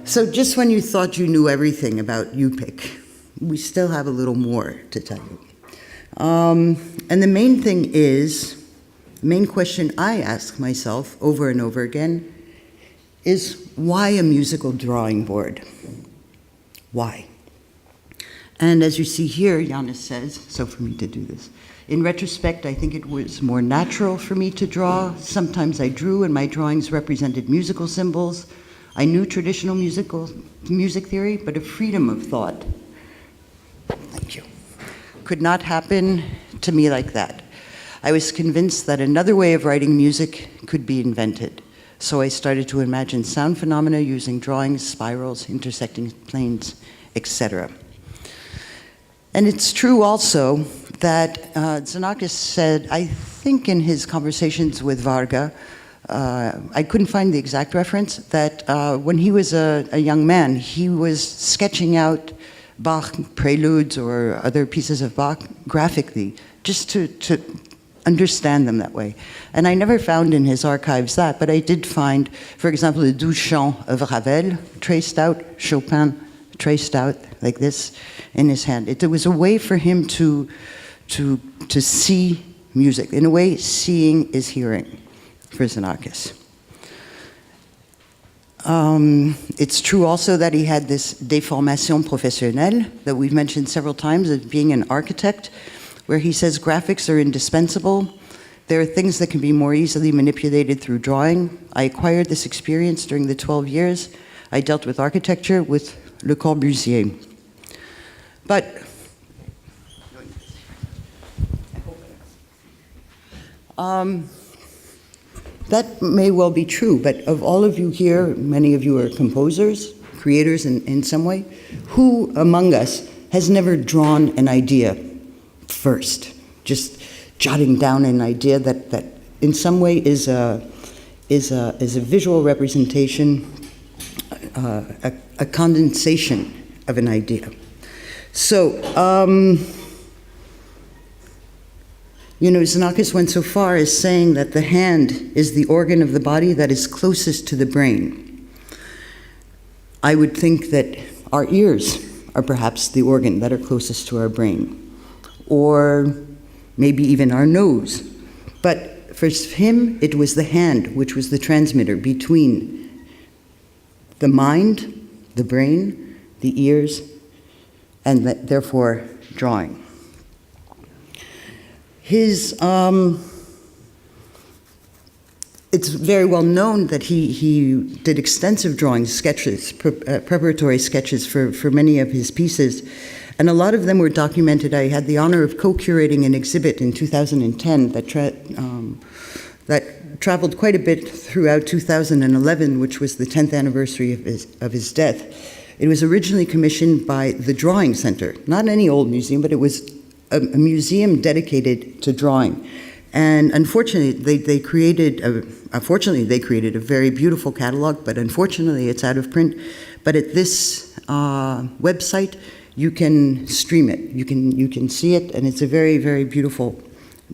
So just when you thought you knew everything about UPic, we still have a little more to tell you. And the main thing is, the main question I ask myself over and over again is, why a musical drawing board? Why? And as you see here, Iannis says, so for me to do this, in retrospect, I think it was more natural for me to draw. Sometimes I drew and my drawings represented musical symbols. I knew traditional music theory, but a freedom of thought, thank you, could not happen to me like that. I was convinced that another way of writing music could be invented. So I started to imagine sound phenomena using drawings, spirals, intersecting planes, etc. And it's true also that Xenakis said, I think in his conversations with Varga, I couldn't find the exact reference, that when he was a young man, he was sketching out Bach preludes or other pieces of Bach graphically, just to understand them that way. And I never found in his archives that, but I did find, for example, the 12 chants of Ravel traced out, Chopin traced out like this in his hand. It was a way for him to see music. In a way, seeing is hearing for Xenakis. It's true also that he had this déformation professionnelle that we've mentioned several times as being an architect, where he says graphics are indispensable. There are things that can be more easily manipulated through drawing. I acquired this experience during the 12 years I dealt with architecture with Le Corbusier. But that may well be true, but of all of you here, many of you are composers, creators in some way. Who among us has never drawn an idea first, just jotting down an idea that in some way is a visual representation, a condensation of an idea. So, Xenakis went so far as saying that the hand is the organ of the body that is closest to the brain. I would think that our ears are perhaps the organ that are closest to our brain, or maybe even our nose. But for him, it was the hand which was the transmitter between the mind, the brain, the ears, and therefore drawing. It's very well known that he did extensive drawings, sketches, preparatory sketches for many of his pieces, and a lot of them were documented. I had the honor of co-curating an exhibit in 2010 that traveled quite a bit throughout 2011, which was the 10th anniversary of his death. It was originally commissioned by the Drawing Center, not any old museum, but it was a museum dedicated to drawing. And unfortunately, they created a very beautiful catalog, but unfortunately it's out of print. But at this website, you can stream it. You can see it, and it's a very, very beautiful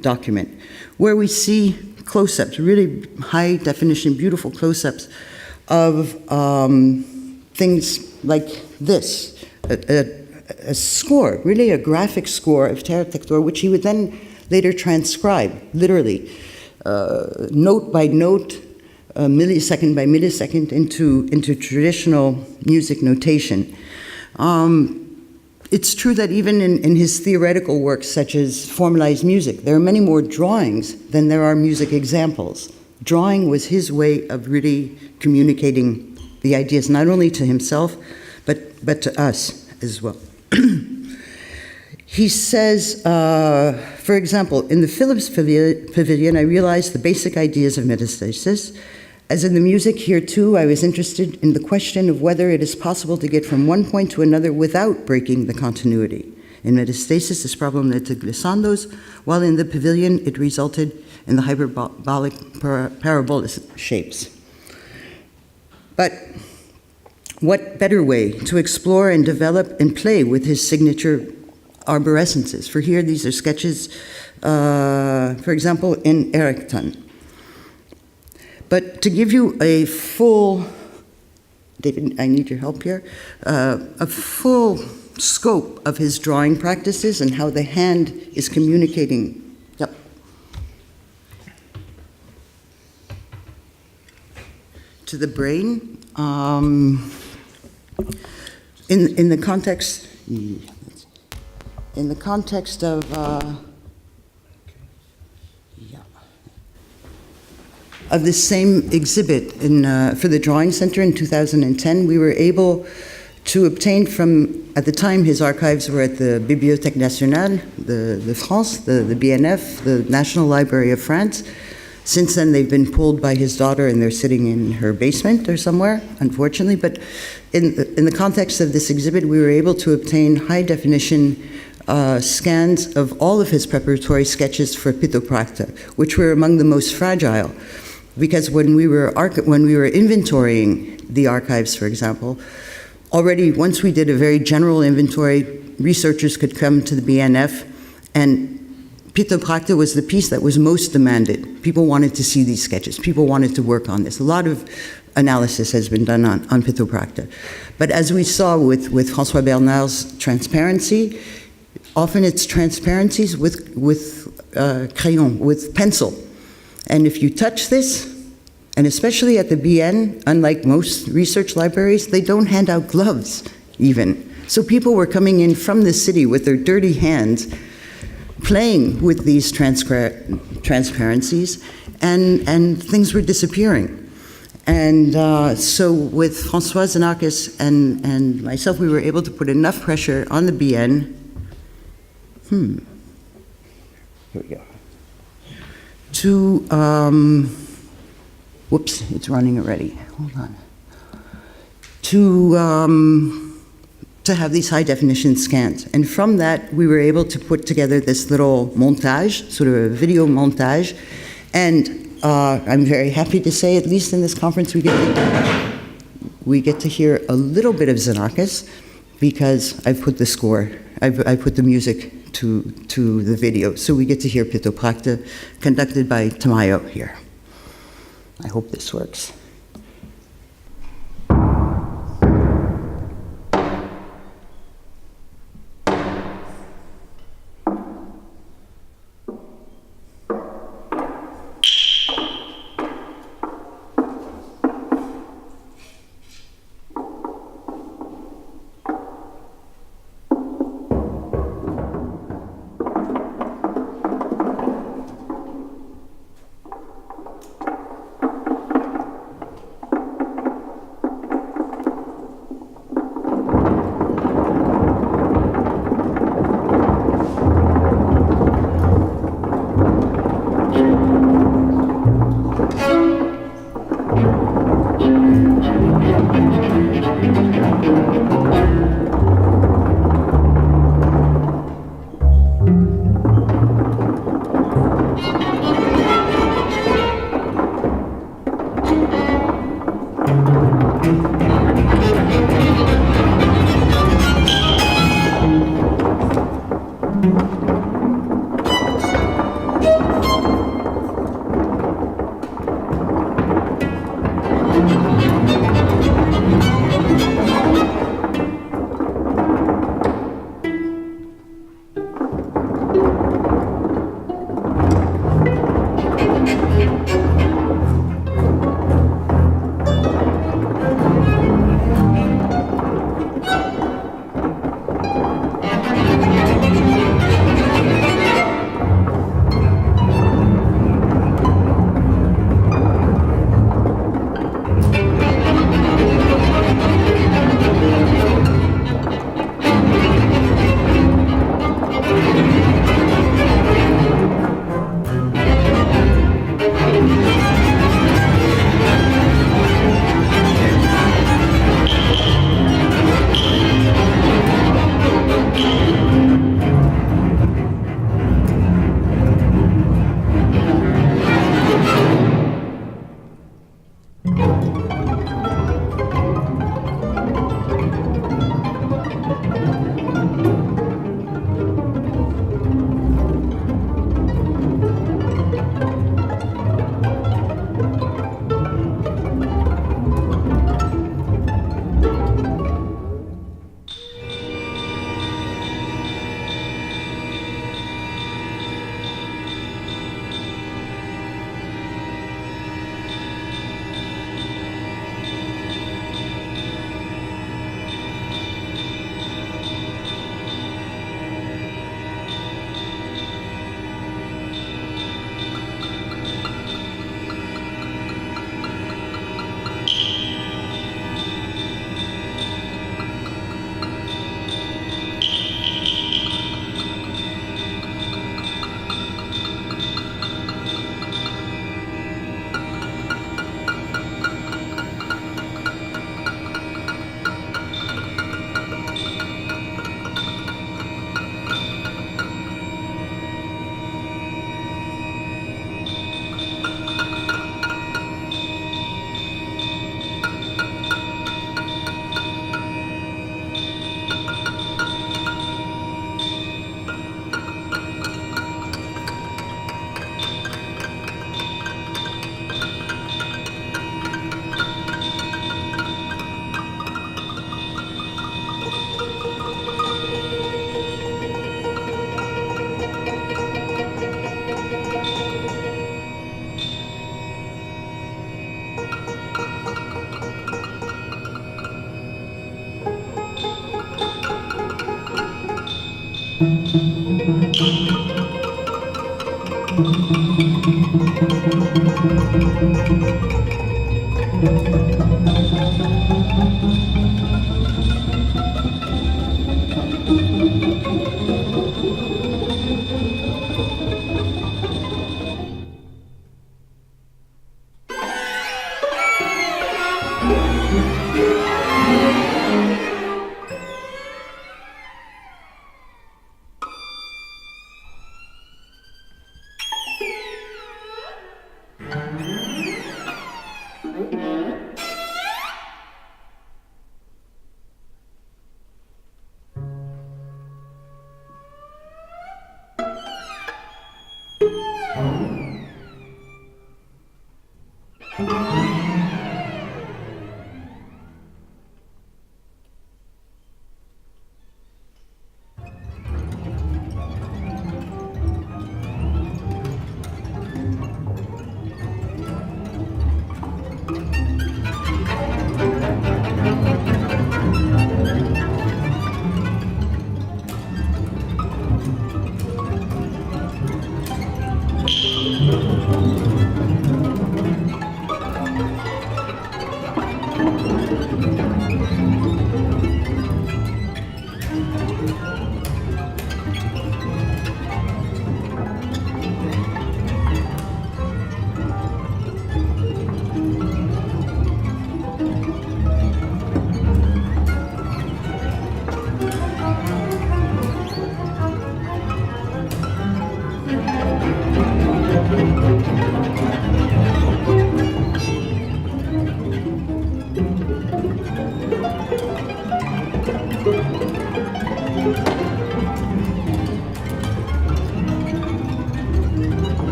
document where we see close-ups, really high definition, beautiful close-ups of things like this, a score, really a graphic score of Terre Tector, which he would then later transcribe, literally, note by note, millisecond by millisecond, into traditional music notation. It's true that even in his theoretical works, such as formalized music, there are many more drawings than there are music examples. Drawing was his way of really communicating the ideas, not only to himself, but to us as well. He says, for example, in the Phillips Pavilion, I realized the basic ideas of metastasis. As in the music here too, I was interested in the question of whether it is possible to get from one point to another without breaking the continuity. In metastasis, this problem led to glissandos, while in the pavilion, it resulted in the hyperbolic parabolic shapes. But what better way to explore and develop and play with his signature arborescences? For here, these are sketches, for example, in Erecton. But to give you a full David, I need your help here, a full scope of his drawing practices and how the hand is communicating. Yep. To the brain. In the context of this same exhibit for the Drawing Center in 2010, we were able to obtain from, at the time his archives were at the Bibliothèque Nationale de France, the BNF, the National Library of France. Since then, they've been pulled by his daughter and they're sitting in her basement or somewhere, unfortunately. But in the context of this exhibit, we were able to obtain high-definition scans of all of his preparatory sketches for Pitopracta, which were among the most fragile. Because when we were inventorying the archives, for example, already once we did a very general inventory, researchers could come to the BNF, and Pitopracta was the piece that was most demanded. People wanted to see these sketches. People wanted to work on this. A lot of analysis has been done on Pitopracta. But as we saw with François Bernard's transparency, often it's transparencies with crayon, with pencil. And if you touch this, and especially at the BN, unlike most research libraries, they don't hand out gloves even. So people were coming in from the city with their dirty hands, playing with these transparencies, and things were disappearing. And so with François Xenakis and myself, we were able to put enough pressure on the BN. Here we go. To, whoops, it's running already. Hold on. To have these high-definition scans. And from that, we were able to put together this little montage, sort of a video montage. And I'm very happy to say, at least in this conference, we get to hear a little bit of Xenakis, because I've put the score, I put the music to the video. So we get to hear Pitopracta, conducted by Tamayo here. I hope this works.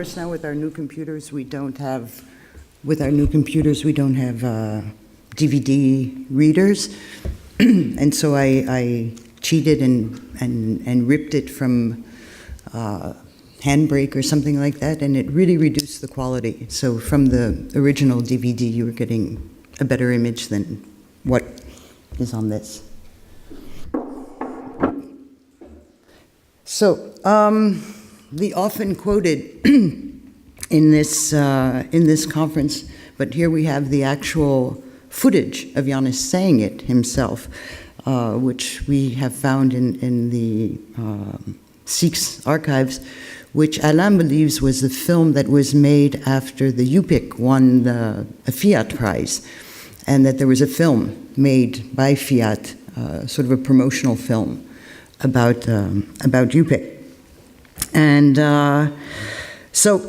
course, now with our new computers, we don't have DVD readers, and so I cheated and ripped it from Handbrake or something like that, and it really reduced the quality. So from the original DVD, you were getting a better image than what is on this. So the often quoted in this conference, but here we have the actual footage of Iannis saying it himself, which we have found in the SIX archives, which Alain believes was the film that was made after the UPic won a Fiat Prize, and that there was a film made by Fiat, sort of a promotional film about UPic. And so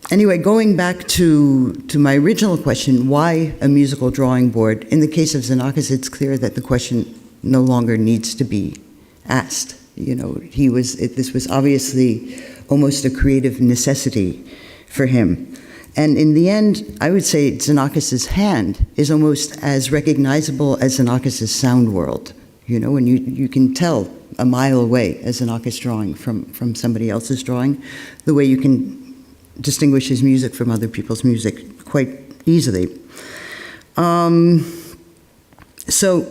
anyway, going back to my original question, why a musical drawing board? In the case of Xenakis, it's clear that the question no longer needs to be asked. You know, this was obviously almost a creative necessity for him. And in the end, I would say Xenakis' hand is almost as recognizable as Xenakis' sound world. You know, and you can tell a mile away a Xenakis drawing from somebody else's drawing, the way you can distinguish his music from other people's music quite easily. So,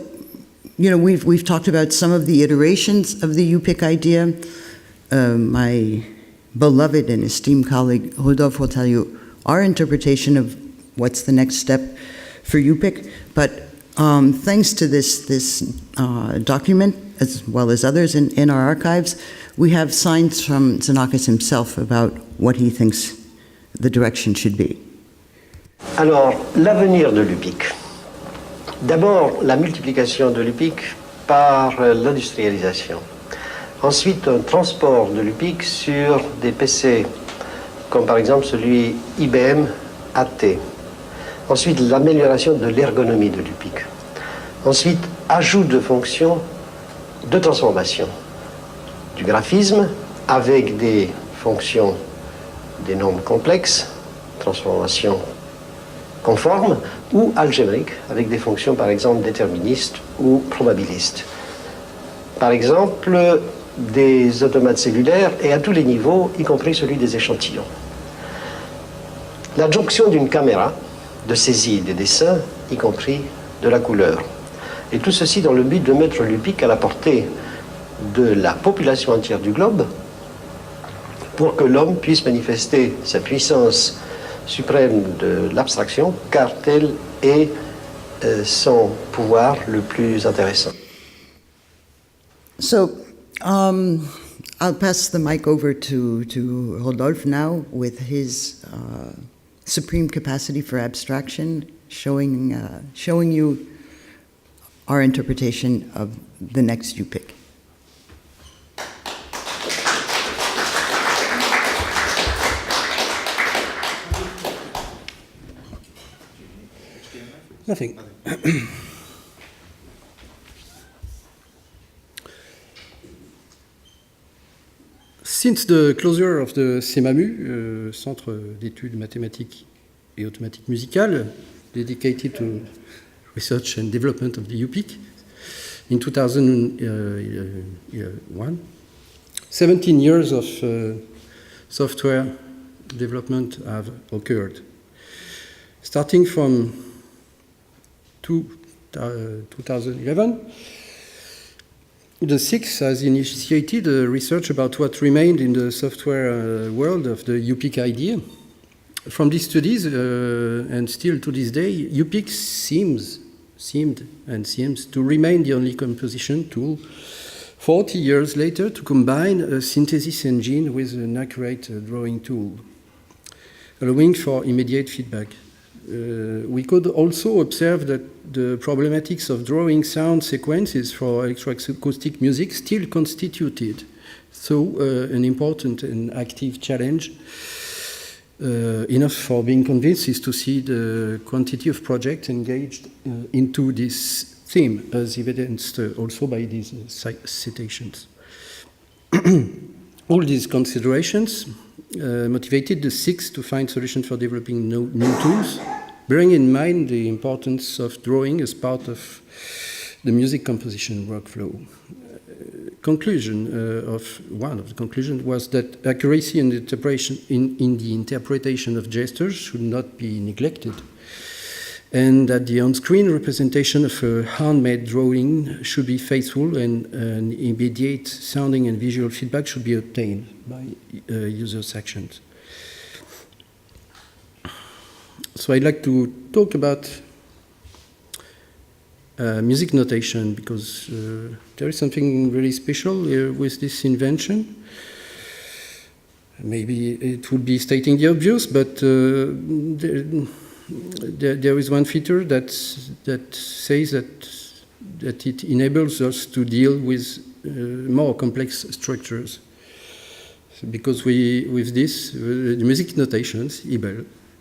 you know, we've talked about some of the iterations of the UPic idea. My beloved and esteemed colleague Rodolphe will tell you our interpretation of what's the next step for UPic, but thanks to this document, as well as others in our archives, we have signs from Xenakis himself about what he thinks the direction should be. Alors, l'avenir de l'UPic. D'abord, la multiplication de l'UPic par l'industrialisation. Ensuite, un transport de l'UPic sur des PC, comme par exemple celui IBM AT. Ensuite, l'amélioration de l'ergonomie de l'UPic. Ensuite, ajout de fonctions de transformation du graphisme avec des fonctions, des normes complexes, transformation conforme ou algébrique avec des fonctions par exemple déterministes ou probabilistes. Par exemple, des automates cellulaires et à tous les niveaux, y compris celui des échantillons. L'adjonction d'une caméra de saisie des dessins, y compris de la couleur. Et tout ceci dans le but de mettre l'UPic à la portée de la population entière du globe pour que l'homme puisse manifester sa puissance suprême de l'abstraction, car tel est son pouvoir le plus intéressant. So, I'll pass the mic over to Rodolphe now with his supreme capacity for abstraction, showing you our interpretation of the next UPic. Nothing. Since the closure of the CEMAMU, Centre d'études mathématiques et automatiques musicales, dedicated to research and development of the UPic, in 2001, 17 years of software development have occurred. Starting from 2011, the SIX has initiated research about what remained in the software world of the UPic idea. From these studies, and still to this day, UPic seemed to remain the only composition tool 40 years later to combine a synthesis engine with an accurate drawing tool, allowing for immediate feedback. We could also observe that the problematics of drawing sound sequences for electroacoustic music still constituted an important and active challenge. Enough for being convinced is to see the quantity of projects engaged into this theme, as evidenced also by these citations. All these considerations motivated the six to find solutions for developing new tools, bearing in mind the importance of drawing as part of the music composition workflow. One of the conclusions was that accuracy in the interpretation of gestures should not be neglected, and that the on-screen representation of a handmade drawing should be faithful, and an immediate sounding and visual feedback should be obtained by users' actions. So I'd like to talk about music notation, because there is something really special with this invention. Maybe it would be stating the obvious, but there is one feature that says that it enables us to deal with more complex structures. So because with this, the music notations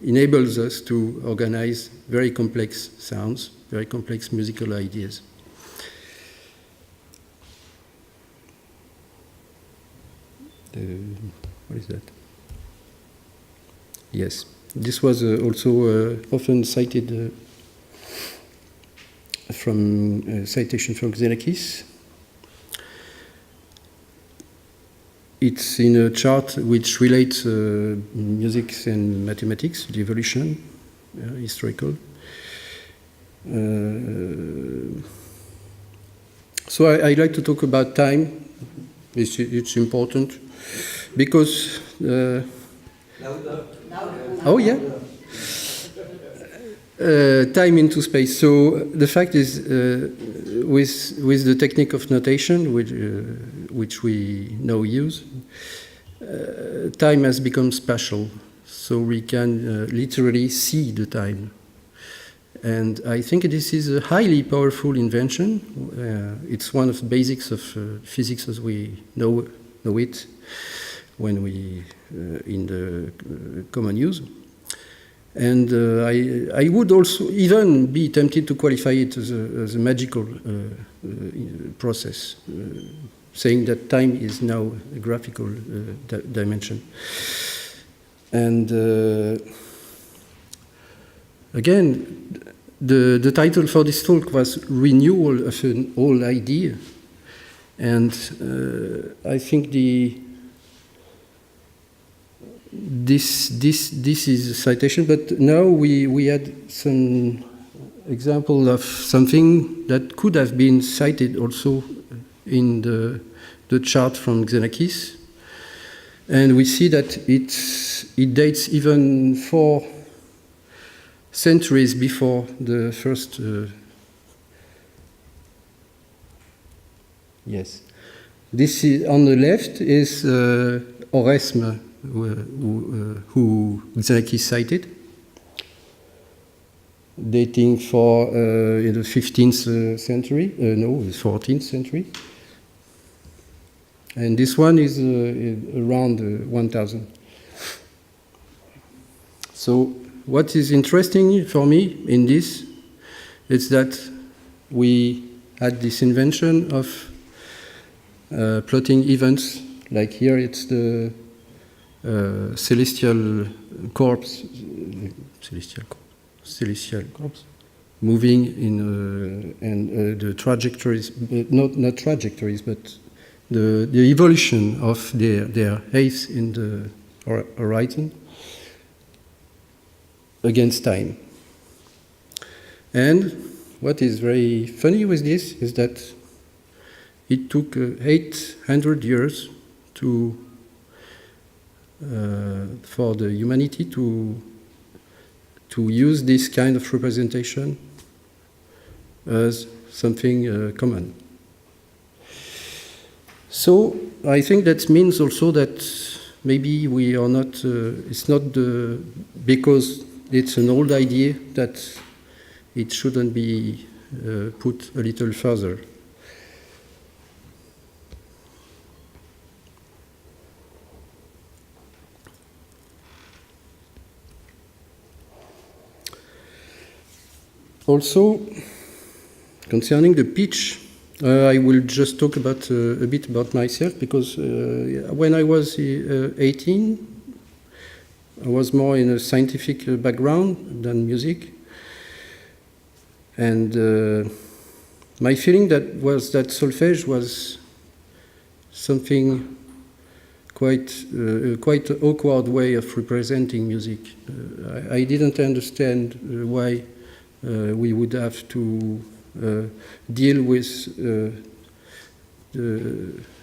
enables us to organize very complex sounds, very complex musical ideas. What is that? Yes, this was also often cited from citation from Xenakis. It's in a chart which relates music and mathematics, the evolution, historical. So I'd like to talk about time. It's important because. Oh yeah. Time into space. So the fact is, with the technique of notation, which we now use, time has become spatial. So we can literally see the time. And I think this is a highly powerful invention. It's one of the basics of physics as we know it when we in the common use. And I would also even be tempted to qualify it as a magical process, saying that time is now a graphical dimension. And again, the title for this talk was Renewal of an Old Idea. And I think this is a citation, but now we had some example of something that could have been cited also in the chart from Xenakis. And we see that it dates even 4 centuries before the first. Yes, this is on the left is Oresme, who Xenakis cited, dating for in the 15th century, no, the 14th century. And this one is around 1000. So what is interesting for me in this is that we had this invention of plotting events, like here it's the celestial corpse moving in and the trajectories, not trajectories, but the evolution of their height in the horizon against time. And what is very funny with this is that it took 800 years for the humanity to use this kind of representation as something common. So I think that means also that maybe we are not, it's not because it's an old idea that it shouldn't be put a little further. Also, concerning the pitch, I will just talk about a bit about myself, because when I was 18, I was more in a scientific background than music. And my feeling was that solfège was something quite awkward way of representing music. I didn't understand why we would have to deal with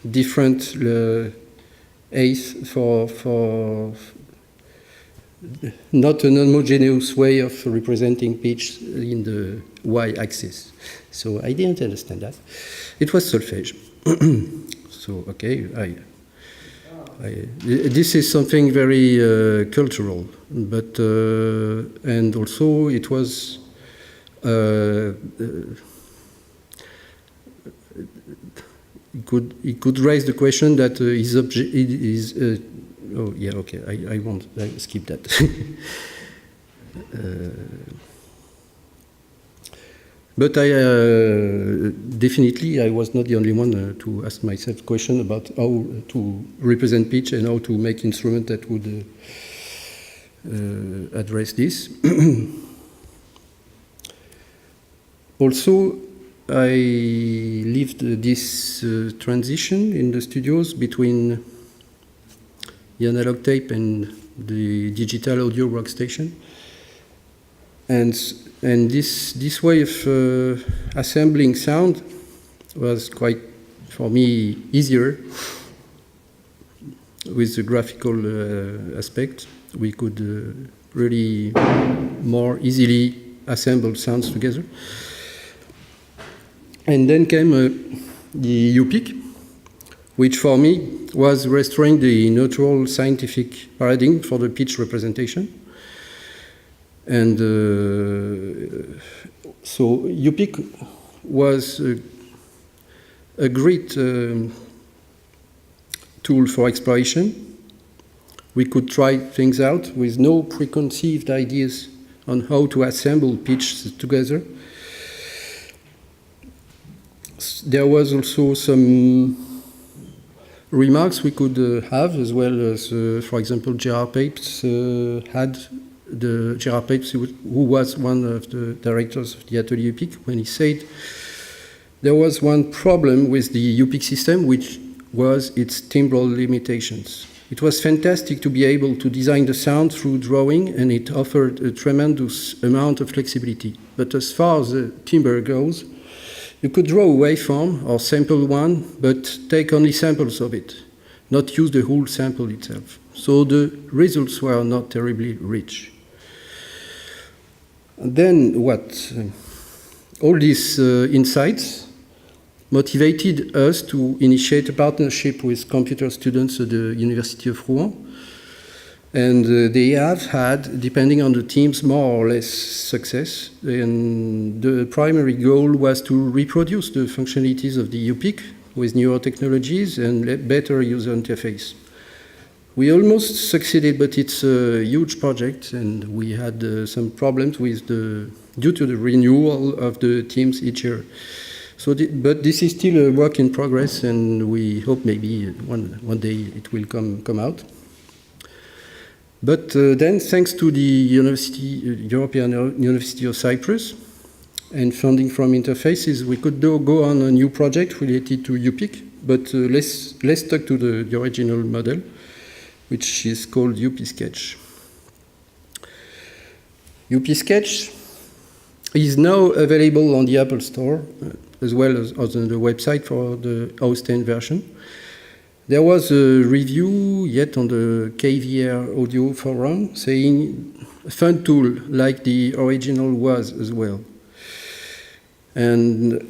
different eighths for not an homogeneous way of representing pitch in the y-axis. So I didn't understand that. It was solfège. So, okay, this is something very cultural, but and also it was it could raise the question that oh yeah, okay, I won't skip that. But definitely I was not the only one to ask myself question about how to represent pitch and how to make instrument that would address this. Also, I lived this transition in the studios between the analog tape and the digital audio workstation. And this way of assembling sound was quite, for me, easier with the graphical aspect. We could really more easily assemble sounds together. And then came the UPic, which for me was restoring the neutral scientific paradigm for the pitch representation. And so UPic was a great tool for exploration. We could try things out with no preconceived ideas on how to assemble pitches together. There was also some remarks we could have, as well as, for example, Gerard Papes had. Gerard Papes, who was one of the directors of the Atelier UPic, when he said there was one problem with the UPic system, which was its timbral limitations. It was fantastic to be able to design the sound through drawing, and it offered a tremendous amount of flexibility. But as far as the timbre goes, you could draw a waveform or sample one, but take only samples of it, not use the whole sample itself. So the results were not terribly rich. And then what? All these insights motivated us to initiate a partnership with computer students at the University of Rouen. And they have had, depending on the teams, more or less success. And the primary goal was to reproduce the functionalities of the UPic with newer technologies and better user interface. We almost succeeded, but it's a huge project, and we had some problems with due to the renewal of the teams each year. So, but this is still a work in progress, and we hope maybe one day it will come out. But then, thanks to the European University of Cyprus and funding from Interfaces, we could go on a new project related to UPic, but let's talk to the original model, which is called UPISketch. UPISketch is now available on the Apple Store, as well as on the website for the OS X version. There was a review yet on the KVR audio forum saying a fun tool like the original was as well. And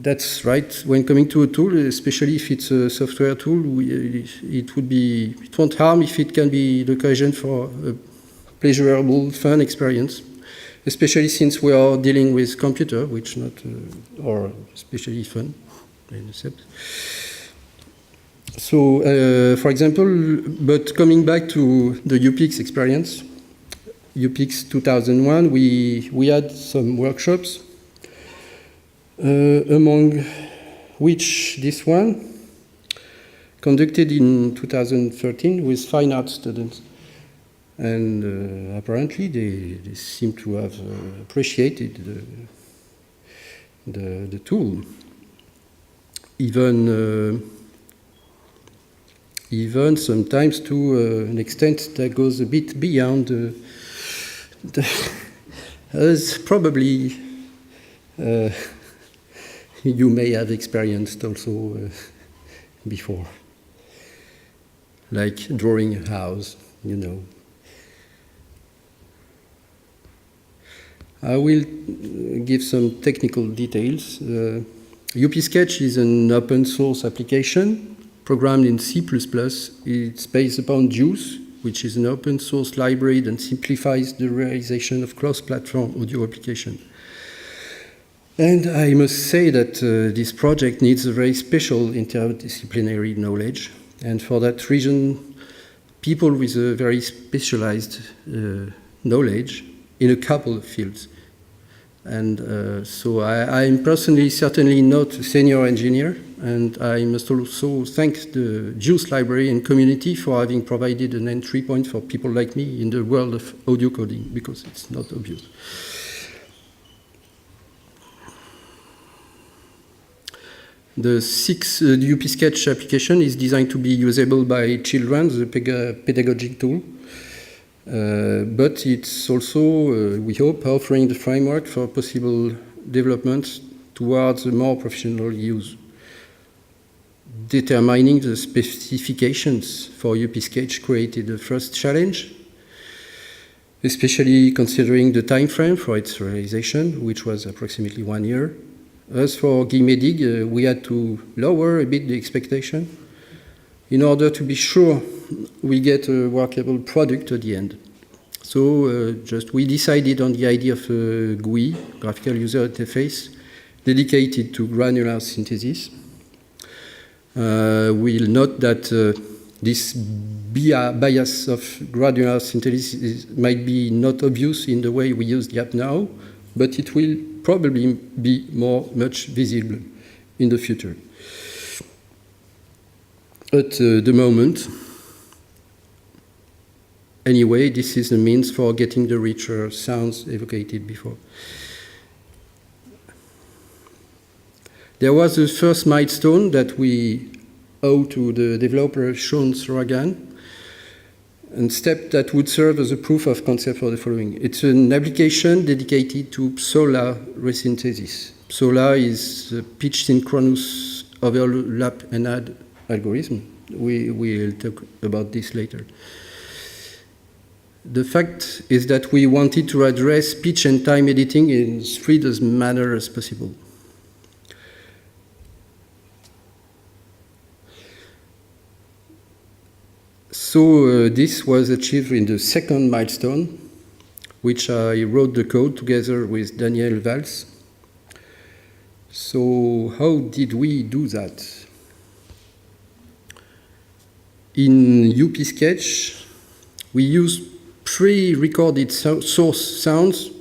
that's right. When coming to a tool, especially if it's a software tool, it won't harm if it can be the occasion for a pleasurable, fun experience, especially since we are dealing with computer, which not, or especially fun, in a sense. So, for example, but coming back to the UPic experience, UPic 2001, we had some workshops, among which this one, conducted in 2013 with fine art students. And apparently they seem to have appreciated the tool. Even sometimes to an extent that goes a bit beyond as probably you may have experienced also before, like drawing a house, you know. I will give some technical details. UPISketch is an open source application programmed in C++. It's based upon JUICE, which is an open source library that simplifies the realization of cross-platform audio application. And I must say that this project needs a very special interdisciplinary knowledge. And for that reason, people with a very specialized knowledge in a couple of fields. And so I'm personally certainly not a senior engineer, and I must also thank the JUICE library and community for having provided an entry point for people like me in the world of audio coding, because it's not obvious. The UPISketch application is designed to be usable by children, the pedagogical tool. But it's also, we hope, offering the framework for possible development towards a more professional use. Determining the specifications for UPISketch created the first challenge, especially considering the time frame for its realization, which was approximately 1 year. As for Guimedig, we had to lower a bit the expectation in order to be sure we get a workable product at the end. So we decided on the idea of a GUI, graphical user interface, dedicated to granular synthesis. We'll note that this bias of granular synthesis might be not obvious in the way we use the app now, but it will probably be much visible in the future. At the moment, anyway, this is the means for getting the richer sounds evocated before. There was the first milestone that we owe to the developer Sharon Kanach, a step that would serve as a proof of concept for the following. It's an application dedicated to Psola resynthesis. Psola is a pitch synchronous overlap and add algorithm. We will talk about this later. The fact is that we wanted to address pitch and time editing in as free as manner as possible. So this was achieved in the second milestone, which I wrote the code together with Daniel Valls. So how did we do that? In UPISketch, we use pre-recorded source sounds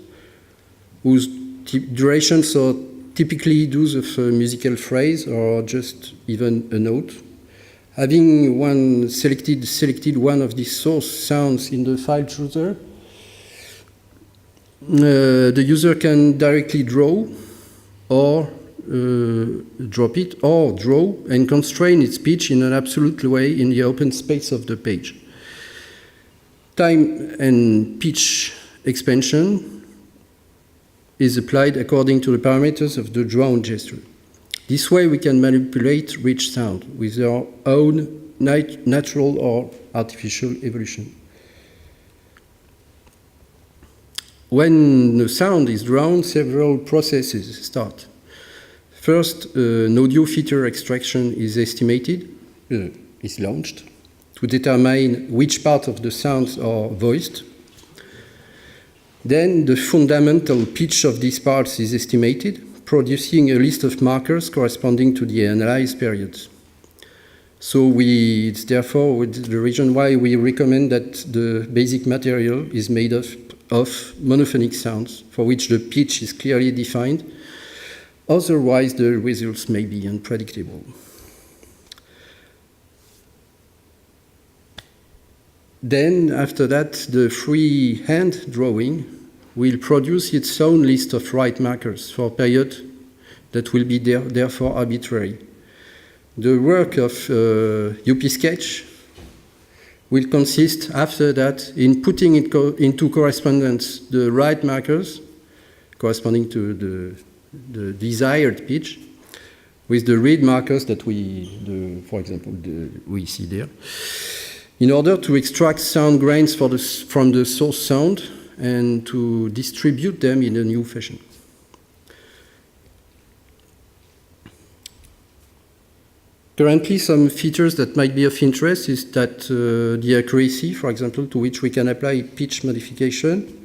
whose durations are typically those of a musical phrase or just even a note. Having selected one of these source sounds in the file chooser, the user can directly draw or drop it, or draw and constrain its pitch in an absolute way in the open space of the page. Time and pitch expansion is applied according to the parameters of the drawn gesture. This way we can manipulate rich sound with our own natural or artificial evolution. When the sound is drawn, several processes start. First, an audio feature extraction is launched to determine which part of the sounds are voiced. Then the fundamental pitch of these parts is estimated, producing a list of markers corresponding to the analyzed periods. So it's therefore the reason why we recommend that the basic material is made of monophonic sounds, for which the pitch is clearly defined. Otherwise, the results may be unpredictable. Then, after that, the freehand drawing will produce its own list of right markers for period that will be therefore arbitrary. The work of UPISketch will consist after that in putting into correspondence the right markers corresponding to the desired pitch with the read markers that for example, we see there, in order to extract sound grains from the source sound and to distribute them in a new fashion. Currently, some features that might be of interest is that the accuracy, for example, to which we can apply pitch modification,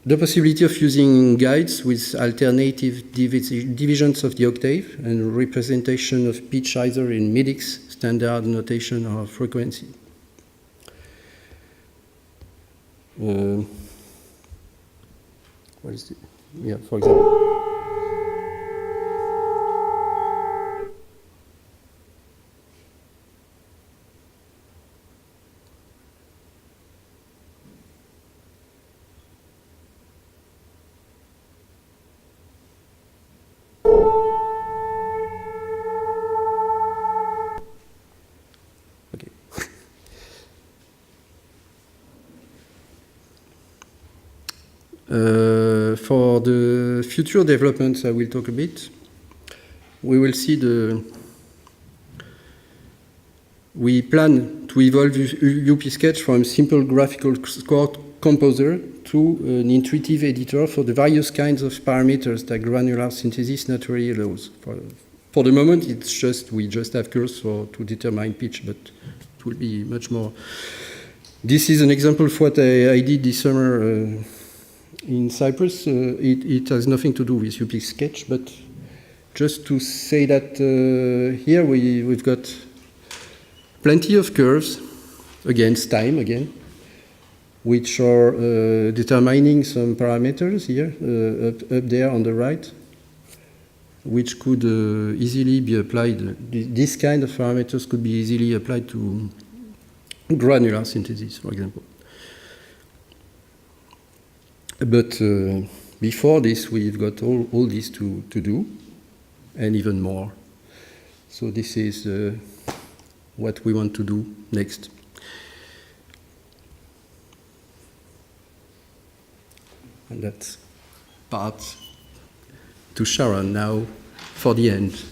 the possibility of using guides with alternative divisions of the octave and representation of pitch either in MIDIX, standard notation, or frequency. What is it? Yeah, for example. For the future developments, I will talk a bit. We will see we plan to evolve UPISketch from a simple graphical score composer to an intuitive editor for the various kinds of parameters that granular synthesis naturally allows. For the moment, we just have curves to determine pitch, but it will be much more. This is an example of what I did this summer in Cyprus. It has nothing to do with UPISketch, but just to say that here we've got plenty of curves against time again, which are determining some parameters here up there on the right, which could easily be applied. This kind of parameters could be easily applied to granular synthesis, for example. But before this, we've got all this to do, and even more. So this is what we want to do next. And that's part to Sharon now for the end.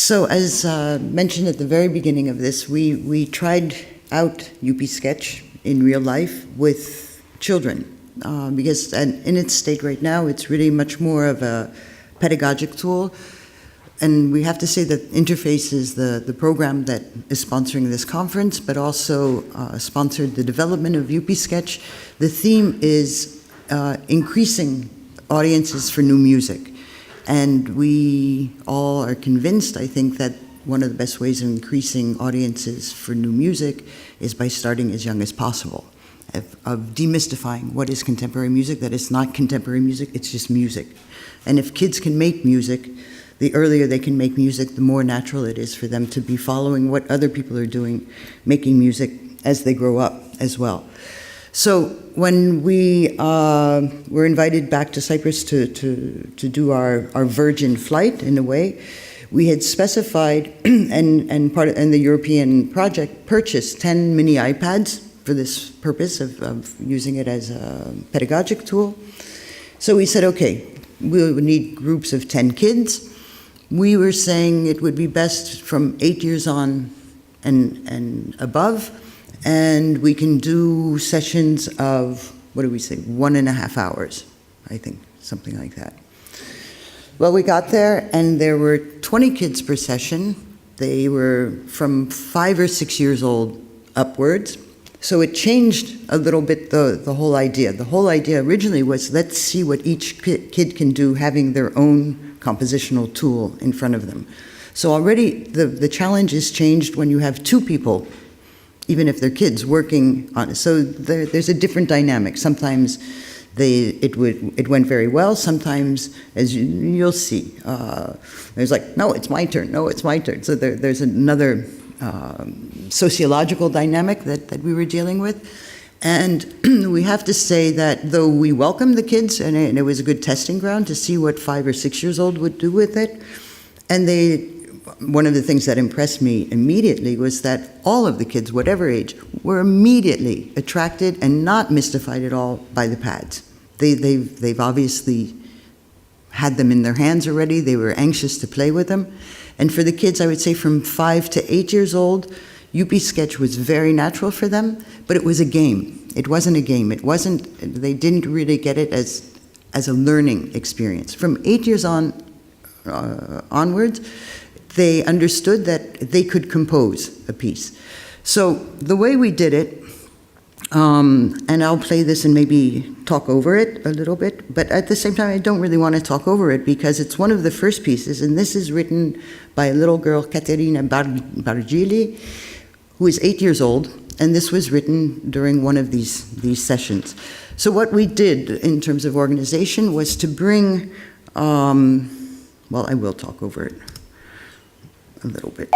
So as mentioned at the very beginning of this, we tried out UPISketch in real life with children because in its state right now, it's really much more of a pedagogic tool. And we have to say that Interface is the program that is sponsoring this conference, but also sponsored the development of UPISketch. The theme is increasing audiences for new music. And we all are convinced, I think, that one of the best ways of increasing audiences for new music is by starting as young as possible, of demystifying what is contemporary music, that it's not contemporary music, it's just music. And if kids can make music, the earlier they can make music, the more natural it is for them to be following what other people are doing, making music as they grow up as well. So when we were invited back to Cyprus to do our virgin flight, in a way, we had specified, and the European project purchased 10 mini iPads for this purpose of using it as a pedagogic tool. So we said, okay, we would need groups of 10 kids. We were saying it would be best from 8 years on and above, and we can do sessions of, what do we say, 1.5 hours, I think, something like that. Well, we got there, and there were 20 kids per session. They were from 5 or 6 years old upwards. So it changed a little bit the whole idea. The whole idea originally was, let's see what each kid can do having their own compositional tool in front of them. So already the challenge is changed when you have 2 people, even if they're kids, working on it. So there's a different dynamic. Sometimes It went very well. Sometimes, as you'll see, there's like, no, it's my turn, no, it's my turn. So there's another sociological dynamic that we were dealing with. And we have to say that though we welcomed the kids, and it was a good testing ground to see what 5 or 6 years old would do with it, and one of the things that impressed me immediately was that all of the kids, whatever age, were immediately attracted and not mystified at all by the pads. They've obviously had them in their hands already. They were anxious to play with them. And for the kids, I would say from 5 to 8 years old, UPISketch was very natural for them, but it was a game. It wasn't a game. They didn't really get it as a learning experience. From 8 years onwards, they understood that they could compose a piece. So the way we did it, and I'll play this and maybe talk over it a little bit, but at the same time I don't really want to talk over it because it's one of the first pieces, and this is written by a little girl, Caterina Bargili, who is 8 years old, and this was written during one of these sessions. So what we did in terms of organization was to bring, well, I will talk over it a little bit.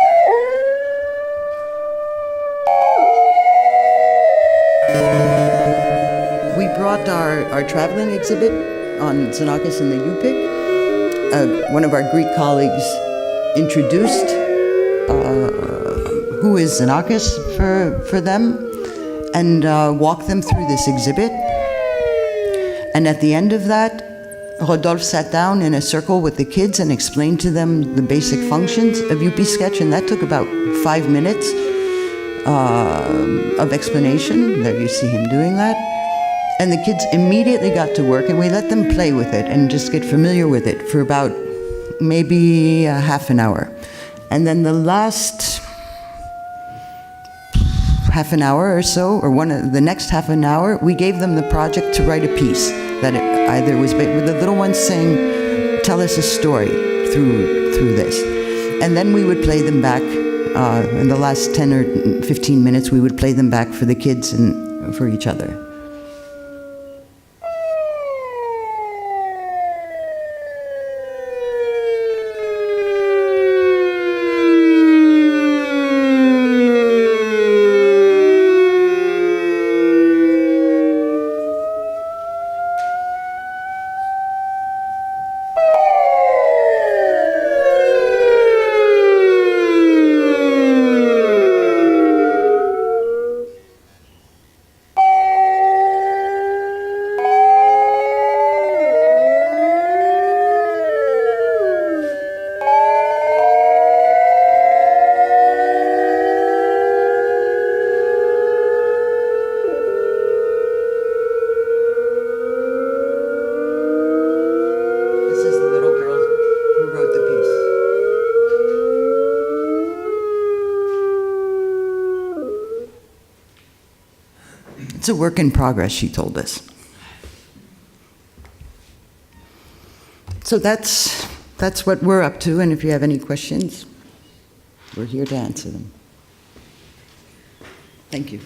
We brought our traveling exhibit on Xenakis and the UPic. One of our Greek colleagues introduced who is Xenakis for them and walked them through this exhibit. And at the end of that, Rodolphe sat down in a circle with the kids and explained to them the basic functions of UPISketch, and that took about 5 minutes of explanation. There you see him doing that. And the kids immediately got to work, and we let them play with it and just get familiar with it for about maybe a half an hour. And then the last half an hour or so, or the next half an hour, we gave them the project to write a piece that either was with the little ones saying, tell us a story through this. And then we would play them back, in the last 10 or 15 minutes, we would play them back for the kids and for each other. It's a work in progress, she told us. So that's what we're up to, and if you have any questions, we're here to answer them. Thank you.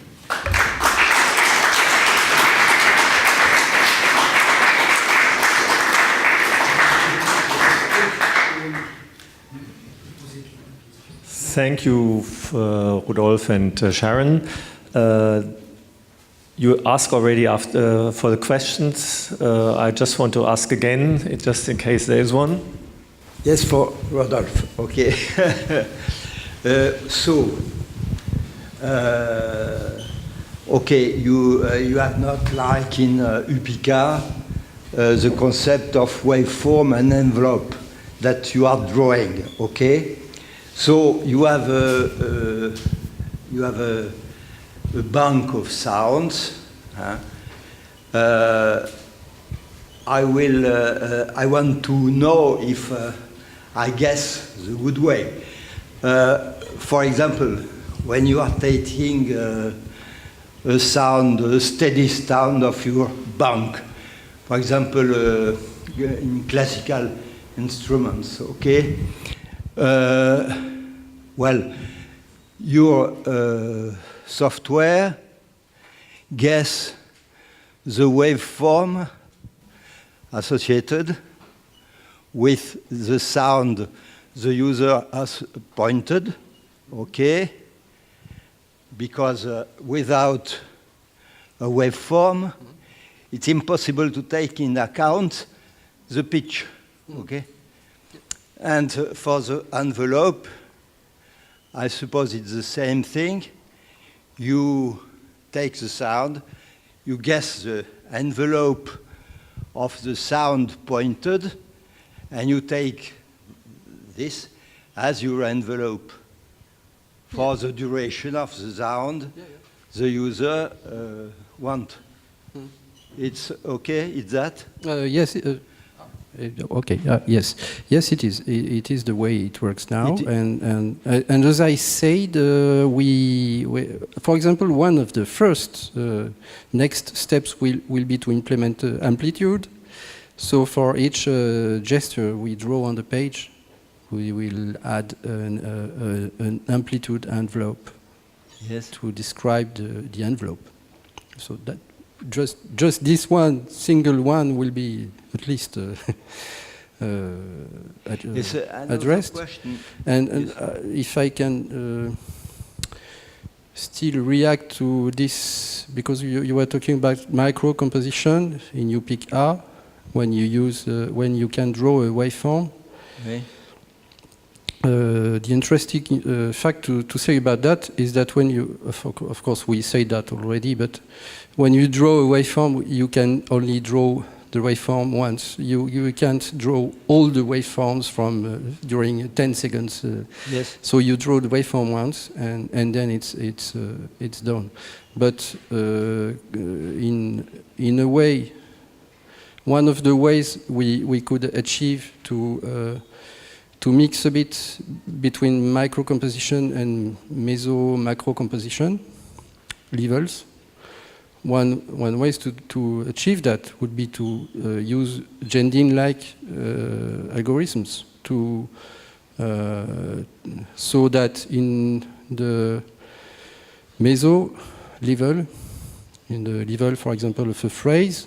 Thank you, Rodolphe and Sharon. You asked already for the questions. I just want to ask again, just in case there is one. Yes, for Rodolphe. Okay. Okay, you have not like in UPic the concept of waveform and envelope that you are drawing. Okay, so you have a bank of sounds. I want to know if I guess the good way. For example, when you are taking a sound, a steady sound of your bank, for example, in classical instruments, okay? Well, your software guess the waveform associated with the sound the user has pointed, okay? Because without a waveform, it's impossible to take in account the pitch, okay? And for the envelope, I suppose it's the same thing. You take the sound, you guess the envelope of the sound pointed, and you take this as your envelope. For the duration of the sound, the user want. It's okay, it's that? Yes. Okay. Yes. Yes, it is. It is the way it works now. And as I said, we, for example, one of the first next steps will be to implement amplitude. So for each gesture we draw on the page, we will add an amplitude envelope. Yes. To describe the envelope. So that just this one single one will be at least addressed. Question. And if I can still react to this, because you were talking about micro composition in UPic A, when you use when you can draw a waveform. Okay. The interesting fact to say about that is that when you, of course we say that already, but when you draw a waveform, you can only draw the waveform once. You can't draw all the waveforms from during 10 seconds. Yes. So you draw the waveform once, and then it's done. But in a way, one of the ways we could achieve to mix a bit between micro composition and meso-macro composition levels. One way to achieve that would be to use Gendin-like algorithms to so that in the meso level, in the level, for example, of a phrase,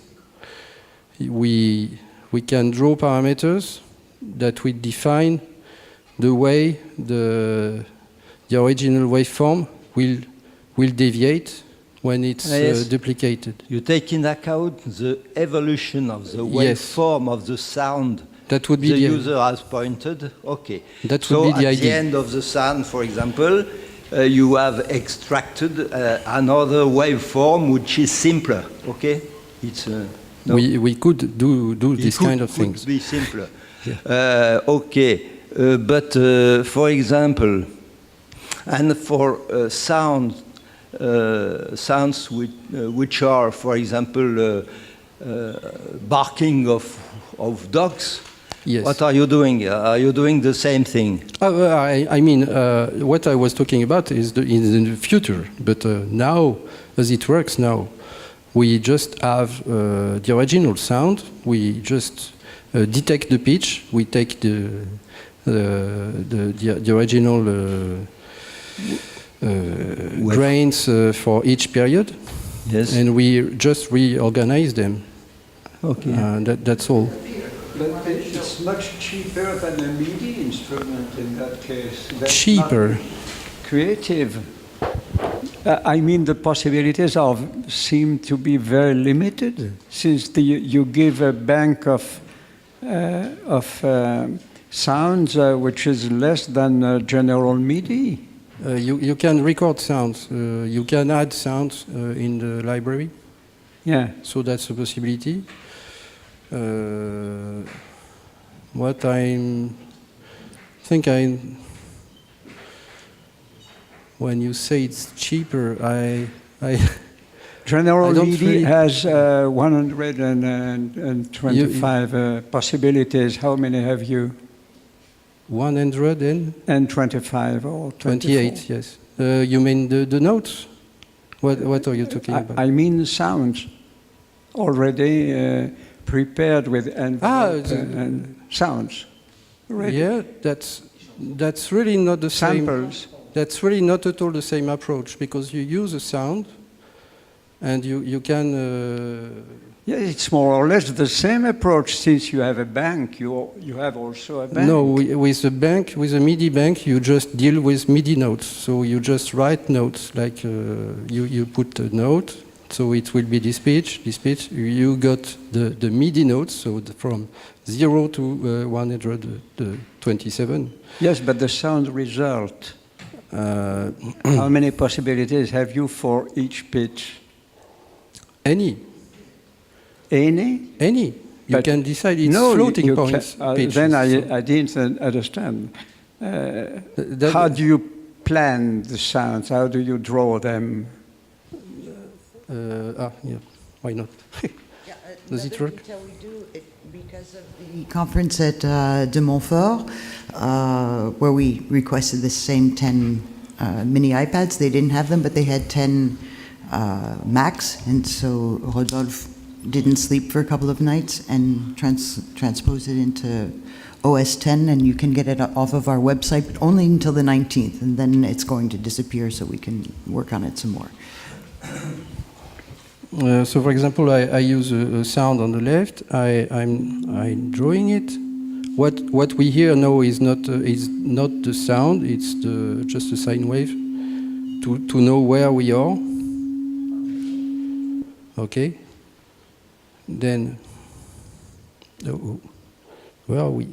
we can draw parameters that will define the way the original waveform will deviate when it's duplicated. You take in account the evolution of the waveform of the sound that would be the user has pointed. Okay. That so would be the at idea. the end of the sound, for example, you have extracted another waveform which is simpler. Okay. It's no? we could do this kind of things. It could be simpler. Yeah. Okay, but for example, and for sounds which are, for example, barking of dogs. Yes. What are you doing? Are you doing the same thing? I mean, what I was talking about is in the future, but now, as it works now, we just have the original sound. We just detect the pitch. We take the original grains for each period, yes, and we just reorganize them. Okay, that's all. But it's much cheaper than a MIDI instrument in that case. That's cheaper. Creative. I mean, the possibilities seem to be very limited, since you give a bank of sounds which is less than general MIDI. You can record sounds. You can add sounds in the library. Yeah. So that's a possibility. What when you say it's cheaper, General MIDI really has 125 possibilities. How many have you? 125 or 28, yes. You mean the notes? What are you talking about? I mean sounds already prepared with and sounds. Already. Yeah, that's really not the samples. Same. That's really not at all the same approach, because you use a sound and you can. Yeah, it's more or less the same approach. Since you have a bank, you have also a bank. No, with a MIDI bank, you just deal with MIDI notes. So you just write notes, like you put a note, so it will be this pitch. You got the MIDI notes, so from 0 to 127. Yes, but the sound result. How many possibilities have you for each pitch? Any. You But can decide it's floating points. Pitches, then so. I didn't understand. How do you plan the sounds? How do you draw them? Yeah, why not? Does it work? Detail we do it because of the conference at de Montfort, where we requested the same 10 mini iPads. They didn't have them, but they had 10 Macs, and so Rodolphe didn't sleep for a couple of nights and transposed it into OS 10, and you can get it off of our website, but only until the 19th, and then it's going to disappear, so we can work on it some more. So, for example, I use a sound on the left. I'm drawing it. What we hear now is not the sound. It's just a sine wave to know where we are. Okay. Then, where are we?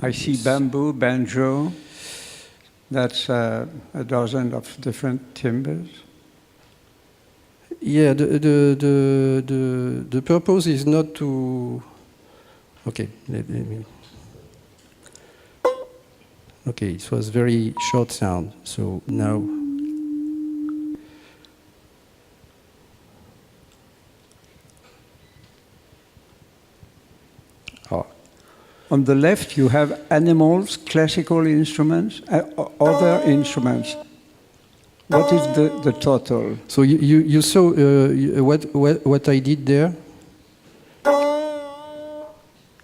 I see bamboo, banjo. That's a dozen of different timbres. Yeah, the purpose is not to. Okay, let me. Okay, it was very short sound, so now. Oh. On the left, you have animals, classical instruments, other instruments. What is the total? So you saw what I did there?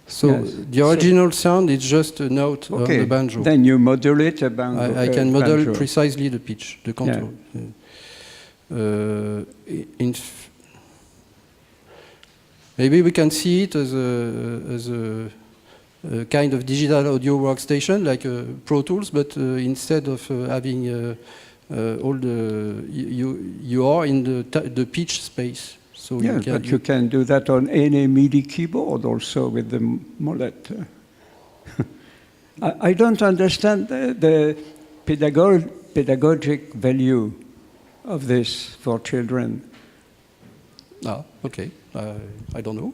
So yes. the original sound is just a note on the banjo. Then you modulate a banjo. I can model banjo. precisely the pitch, the contour. Yeah. Maybe we can see it as a kind of digital audio workstation like Pro Tools, but instead of having all the you are in the pitch space. So you can do that on any MIDI keyboard also with the mollet. I don't understand the pedagogic value of this for children. Ah, okay. I don't know.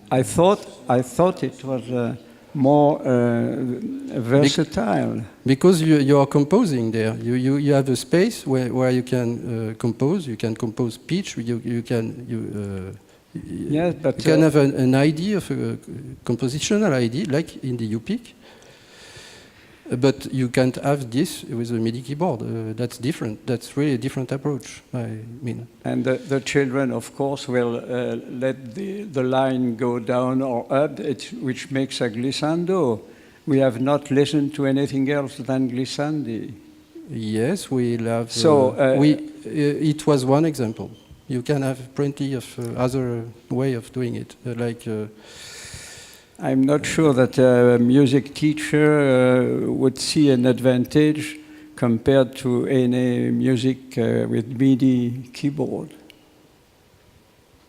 I thought it was more versatile. Because you are composing there. You have a space where you can compose. You can compose pitch. You can have an idea of a compositional idea, like in the UPic. But you can't have this with a MIDI keyboard. That's different. That's really a different approach, I mean. And the children, of course, will let the line go down or up, which makes a glissando. We have not listened to anything else than glissandi. Yes, we'll have. So it was one example. You can have plenty of other way of doing it, like. I'm not sure that a music teacher would see an advantage compared to any music with MIDI keyboard,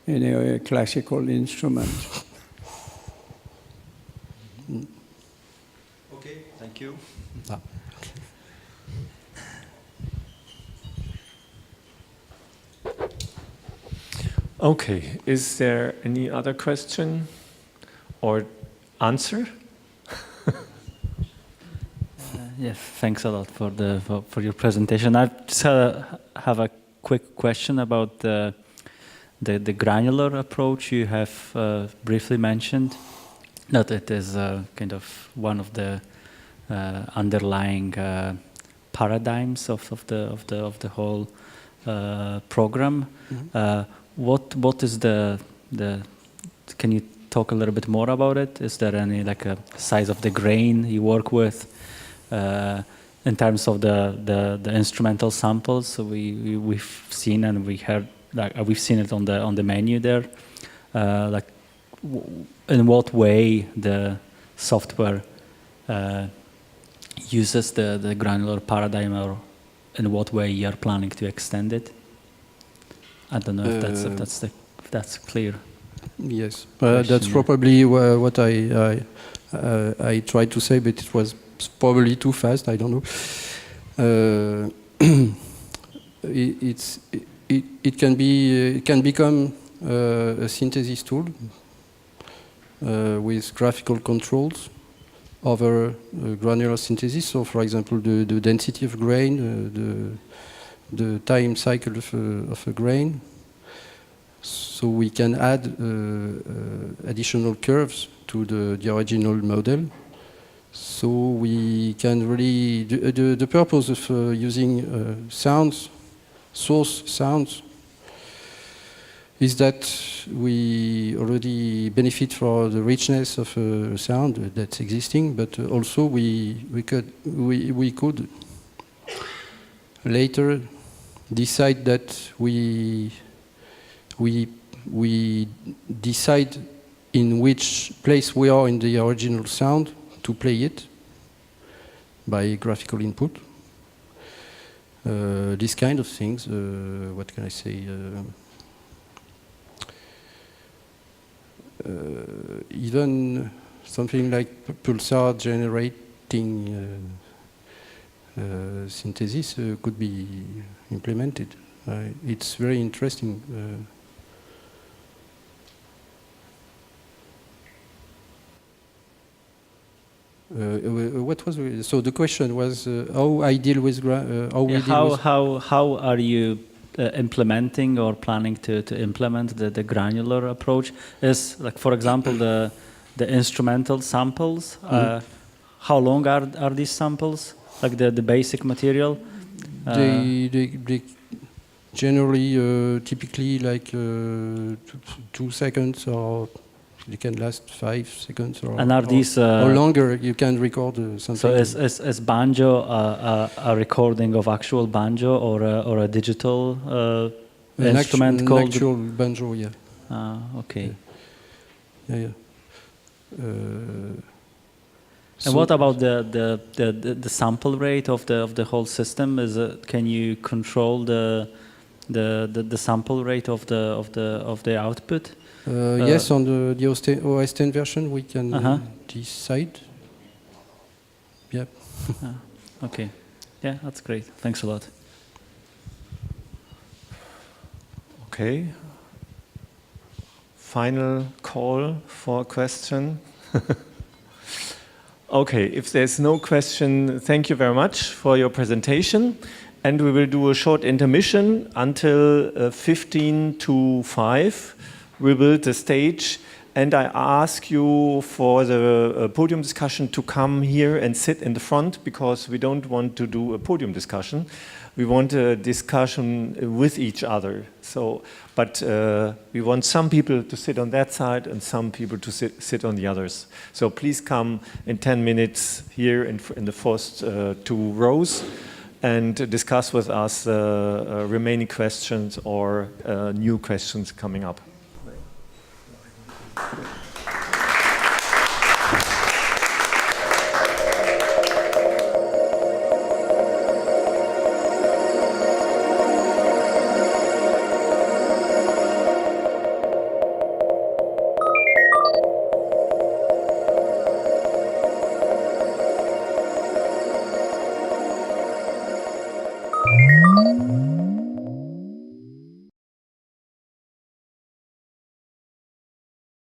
any classical instrument. Okay, thank you. Ah. Okay, is there any other question or answer? Yes, thanks a lot for your presentation. I just have a quick question about the granular approach you have briefly mentioned. That it is kind of one of the underlying paradigms of the whole program. Mm-hmm. What is the? Can you talk a little bit more about it? Is there any like a size of the grain you work with? In terms of the instrumental samples, so we've seen and we heard, like we've seen it on the menu there. Like in what way the software uses the granular paradigm, or in what way you are planning to extend it? I don't know if that's clear. Yes, that's probably what I tried to say, but it was probably too fast. I don't know. It can become a synthesis tool with graphical controls over granular synthesis. So, for example, the density of grain, the time cycle of a grain. So we can add additional curves to the original model. So we can really, the purpose of using sounds, source sounds, is that we already benefit from the richness of a sound that's existing, but also we could later decide that we decide in which place we are in the original sound to play it by graphical input. These kind of things, what can I say? Even something like pulsar generating synthesis could be implemented. It's very interesting. What was so the question was how I deal with how are you implementing or planning to implement the granular approach? Is like, for example, the instrumental samples. How long are these samples? Like the basic material? They generally typically like 2 seconds, or they can last 5 seconds, and are these or longer. You can record something. So is banjo a recording of actual banjo, or a digital instrument called actual banjo? Yeah. Okay. Yeah. And what about the sample rate of the whole system? Can you control the sample rate of the output? Yes, on the OS 10 version we can decide. Yeah. Okay. Yeah, that's great. Thanks a lot. Okay. Final call for a question. Okay, if there's no question, thank you very much for your presentation. And we will do a short intermission until 15 to 5. We build the stage, and I ask you for the podium discussion to come here and sit in the front, because we don't want to do a podium discussion. We want a discussion with each other. So, but we want some people to sit on that side and some people to sit on the others. So please come in 10 minutes here in the first 2 rows and discuss with us remaining questions or new questions coming up.